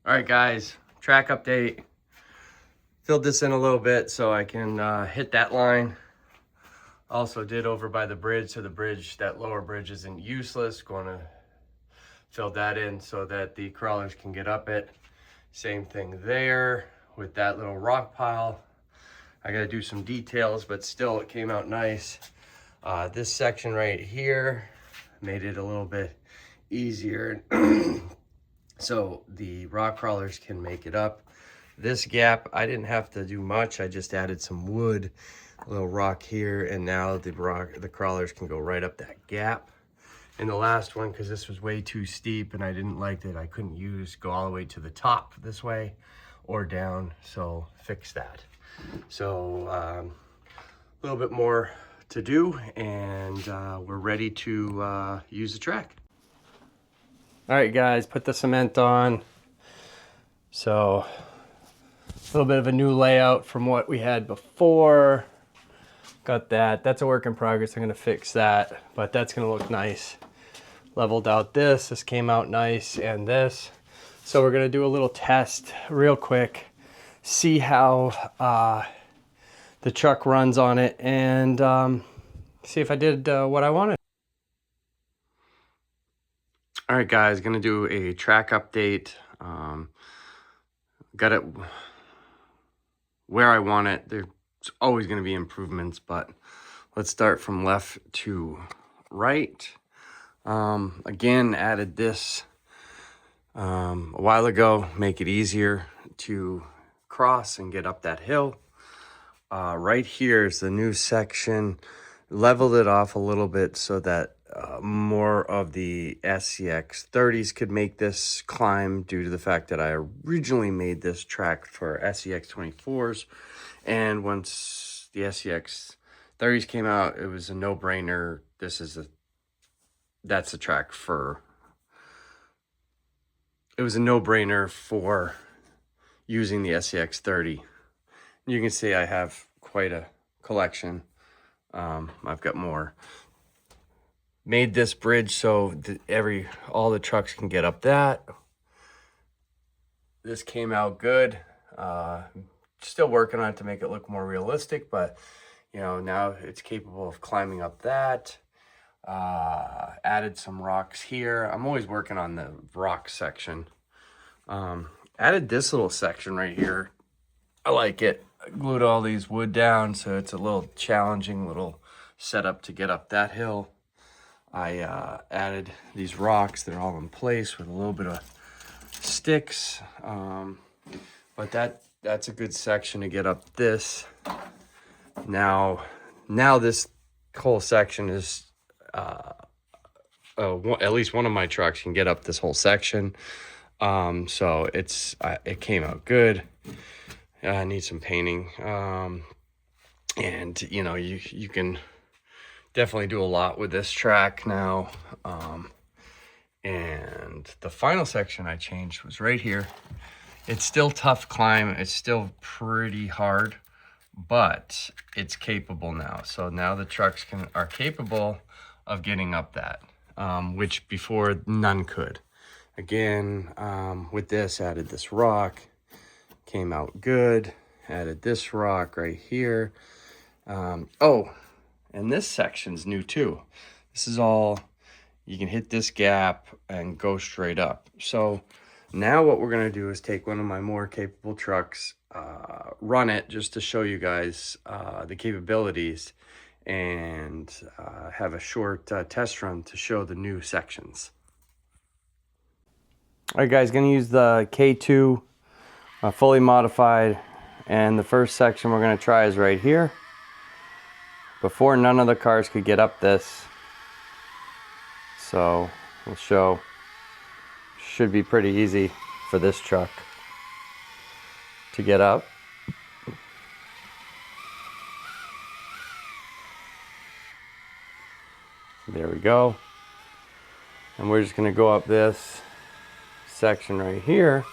All right, guys, track update. Filled this in a little bit so I can hit that line. Also did over by the bridge, so the bridge, that lower bridge isn't useless. Going to fill that in so that the crawlers can get up it. Same thing there with that little rock pile. I got to do some details, but still it came out nice. This section right here made it a little bit easier. So the rock crawlers can make it up. This gap, I didn't have to do much. I just added some wood, a little rock here, and now the crawlers can go right up that gap. And the last one, because this was way too steep and I didn't like that I couldn't go all the way to the top this way or down, so fix that. So a little bit more to do, and we're ready to use the track. All right, guys, put the cement on. So a little bit of a new layout from what we had before. Got that. That's a work in progress. I'm going to fix that, but that's going to look nice. Leveled out this. This came out nice, and this. So we're going to do a little test real quick. See how the truck runs on it, and see if I did what I wanted. All right, guys, gonna do a track update. Got it where I want it. There's always gonna be improvements, but let's start from left to right. Again, added this a while ago, make it easier to cross and get up that hill. Right here is the new section. Leveled it off a little bit so that more of the SCX30s could make this climb, due to the fact that I originally made this track for SCX24s. And once the SCX30s came out, it was a no-brainer. That's the track for, it was a no-brainer for using the SCX30. You can see I have quite a collection. I've got more. Made this bridge so that all the trucks can get up that. This came out good. Still working on it to make it look more realistic, but you know, now it's capable of climbing up that. Added some rocks here. I'm always working on the rock section. Added this little section right here. I like it. I glued all these wood down, so it's a little challenging little setup to get up that hill. I added these rocks. They're all in place with a little bit of sticks. But that's a good section to get up this. Now this whole section is, at least one of my trucks can get up this whole section. So it came out good. I need some painting. And you know, you can definitely do a lot with this track now. And the final section I changed was right here. It's still tough climb. It's still pretty hard, but it's capable now. So now the trucks are capable of getting up that, which before none could. Again, with this, added this rock, came out good. Added this rock right here. Oh, and this section's new too. This is all, you can hit this gap and go straight up. So now what we're gonna do is take one of my more capable trucks, run it just to show you guys the capabilities, and have a short test run to show the new sections. All right, guys, gonna use the K2 fully modified, and the first section we're gonna try is right here. Before, none of the cars could get up this, so we'll show. Should be pretty easy for this truck to get up. There we go. And we're just gonna go up this section right here.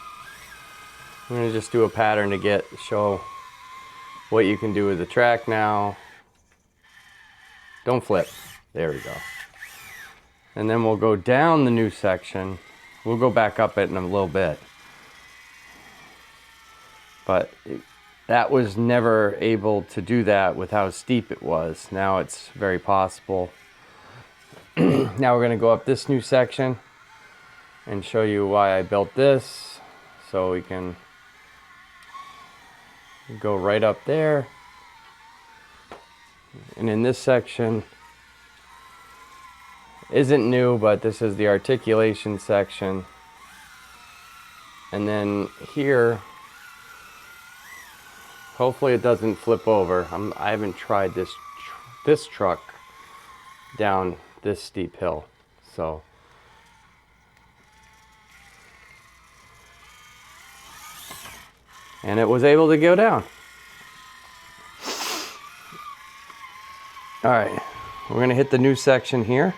I'm gonna just do a pattern to show what you can do with the track now. Don't flip. There we go. And then we'll go down the new section. We'll go back up it in a little bit. but that was never able to do that with how steep it was. Now it's very possible. Now we're going to go up this new section and show you why I built this, so we can go right up there. And in this section isn't new, but this is the articulation section. And then here, hopefully it doesn't flip over. I haven't tried this truck down this steep hill, so and it was able to go down. All right, we're gonna hit the new section here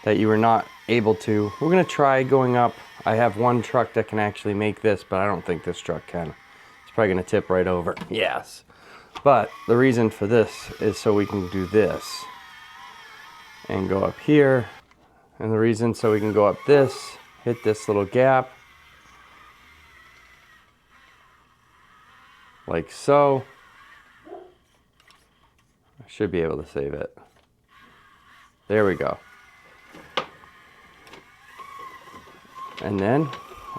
that you were not able to. We're gonna try going up. I have one truck that can actually make this, but I don't think this truck can. It's probably gonna tip right over. Yes, but the reason for this is so we can do this and go up here. And the reason so we can go up this, hit this little gap, like so. I should be able to save it. There we go. And then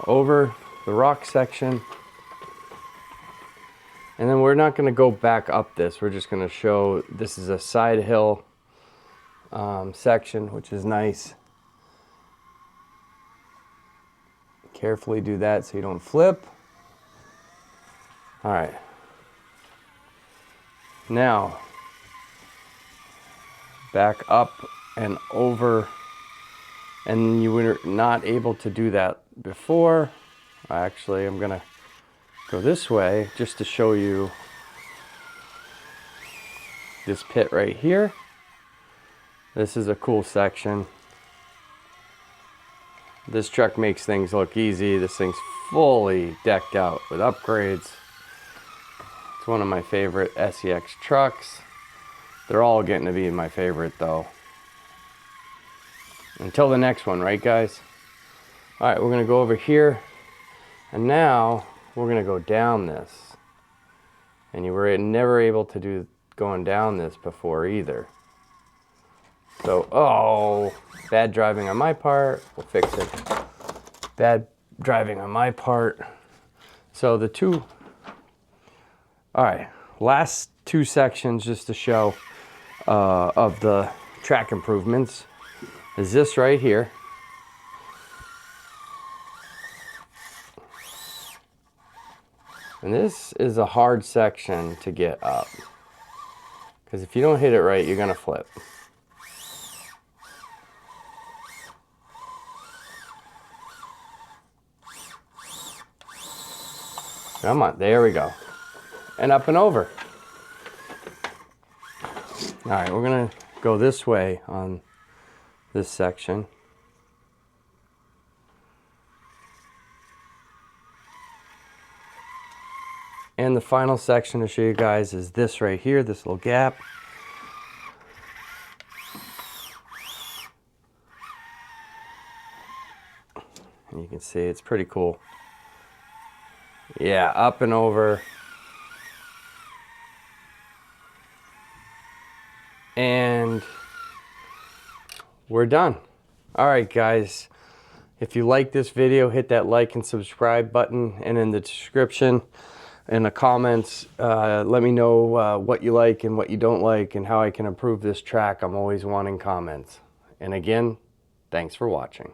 over the rock section. And then we're not going to go back up this. We're just going to show this is a side hill section, which is nice. Carefully do that so you don't flip. All right. Now, back up and over. And you were not able to do that before. Actually, I'm gonna go this way just to show you this pit right here. This is a cool section. This truck makes things look easy. This thing's fully decked out with upgrades. It's one of my favorite SCX trucks. They're all getting to be my favorite though. Until the next one, right guys? All right, we're gonna go over here, and now we're gonna go down this. And you were never able to do going down this before either. So, oh, bad driving on my part. We'll fix it. Bad driving on my part. So the two, all right, last two sections just to show of the track improvements is this right here. And this is a hard section to get up, because if you don't hit it right, you're gonna flip. Come on, there we go. And up and over. All right, we're gonna go this way on this section. And the final section to show you guys is this right here, this little gap. And you can see it's pretty cool. Yeah, up and over. And we're done. All right, guys. If you like this video, hit that like and subscribe button. And in the description, in the comments, let me know what you like and what you don't like and how I can improve this track. I'm always wanting comments. And again, thanks for watching.